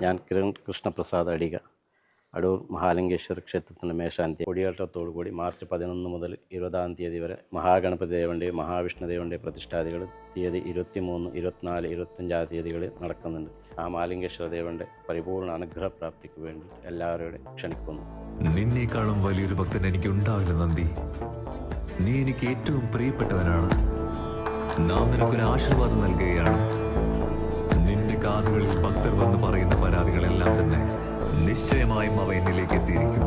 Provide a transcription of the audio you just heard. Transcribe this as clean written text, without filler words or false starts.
ഞാൻ കിരൺ കൃഷ്ണപ്രസാദ് അടിക, അടൂർ മഹാലിംഗേശ്വര ക്ഷേത്രത്തിൻ്റെ മേശാന്തി. കൊടിയേറ്റത്തോടുകൂടി മാർച്ച് 11 മുതൽ 20-ാം തീയതി വരെ മഹാഗണപതി ദേവൻ്റെ മഹാവിഷ്ണു ദേവൻ്റെ പ്രതിഷ്ഠാദികൾ തീയതി 23, 24, 25 തീയതികളിൽ നടക്കുന്നുണ്ട്. ആ മഹാലിംഗേശ്വര ദേവൻ്റെ പരിപൂർണ അനുഗ്രഹപ്രാപ്തിക്ക് വേണ്ടി എല്ലാവരെയും ക്ഷണിക്കുന്നു. നിന്നേക്കാളും വലിയൊരു ഭക്തൻ എനിക്ക് ഉണ്ടാവില്ല നന്ദി. നീ എനിക്ക് ഏറ്റവും പ്രിയപ്പെട്ടവനാണ്. നാം നിനക്കൊരു ആശീർവാദം നൽകുകയാണ്. നിന്റെ കാതുകളിൽ ഭക്തർ വന്ന് പറയുന്ന പരാതികളെല്ലാം തന്നെ നിശ്ചയമായും അവ എന്നിലേക്ക് എത്തിയിരിക്കും.